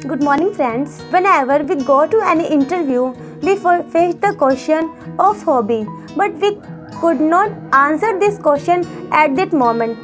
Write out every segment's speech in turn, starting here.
Good morning, friends. Whenever we go to any interview, we face the question of hobby, but we could not answer this question at that moment.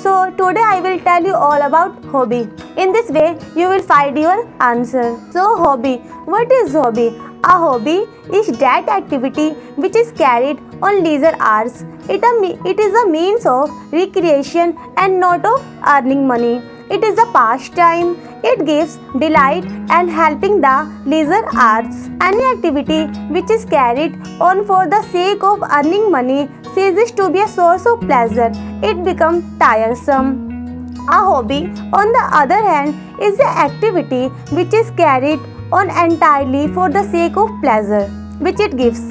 So, today I will tell you all about hobby. In this way, you will find your answer. So, hobby. What is hobby? A hobby is that activity which is carried on leisure hours. It is a means of recreation and not of earning money. It is a pastime. It gives delight and helping the leisure arts. Any activity which is carried on for the sake of earning money ceases to be a source of pleasure. It becomes tiresome. A hobby, on the other hand, is an activity which is carried on entirely for the sake of pleasure which it gives.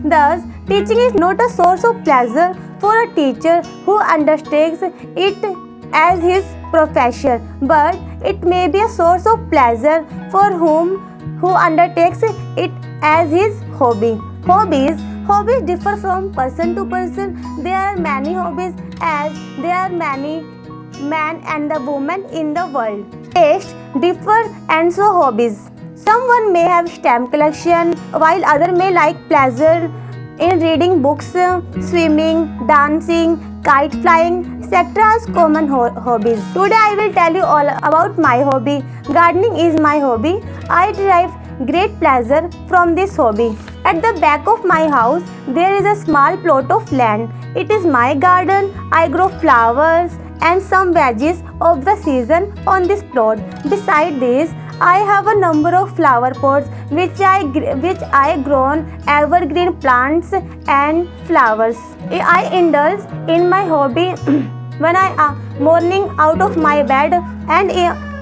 Thus, teaching is not a source of pleasure for a teacher who undertakes it as his profession, but it may be a source of pleasure for who undertakes it as his hobby. Hobbies differ from person to person. There are many hobbies as there are many men and the women in the world. Tastes differ and so hobbies. Someone may have stamp collection while other may like pleasure in reading books, swimming, dancing, kite flying, etc. as common hobbies. Today I will tell you all about my hobby. Gardening is my hobby. I derive great pleasure from this hobby. At the back of my house there is a small plot of land. It is my garden. I grow flowers and some veggies of the season on this plot. Beside this, I have a number of flower pots which I grown evergreen plants and flowers. I indulge in my hobby when I morning out of my bed and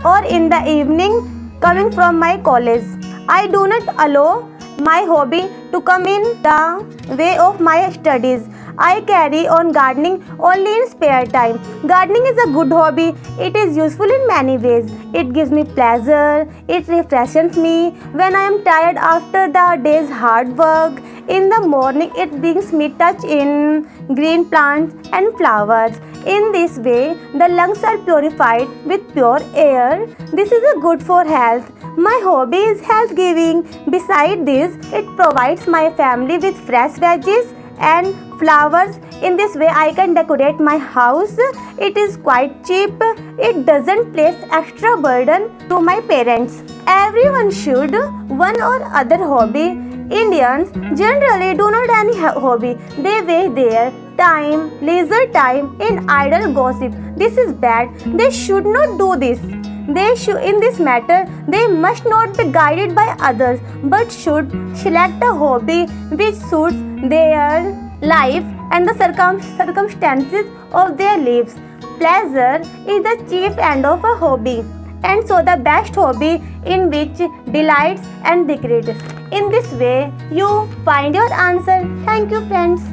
or in the evening coming from my college. I do not allow my hobby to come in the way of my studies. I carry on gardening only in spare time. Gardening is a good hobby. It is useful in many ways. It gives me pleasure. It refreshes me when I am tired after the day's hard work. In the morning, it brings me touch in green plants and flowers. In this way, the lungs are purified with pure air. This is a good for health. My hobby is health giving. Beside this, it provides my family with fresh veggies and flowers. In this way I can decorate my house. It is quite cheap. It doesn't place extra burden to my parents. Everyone should one or other hobby. Indians generally do not any hobby. They waste their leisure time in idle gossip. This is bad. They should not do this. In this matter, they must not be guided by others, but should select a hobby which suits their life and the circumstances of their lives. Pleasure is the chief end of a hobby, and so the best hobby in which delights and decreases. In this way, you find your answer. Thank you, friends.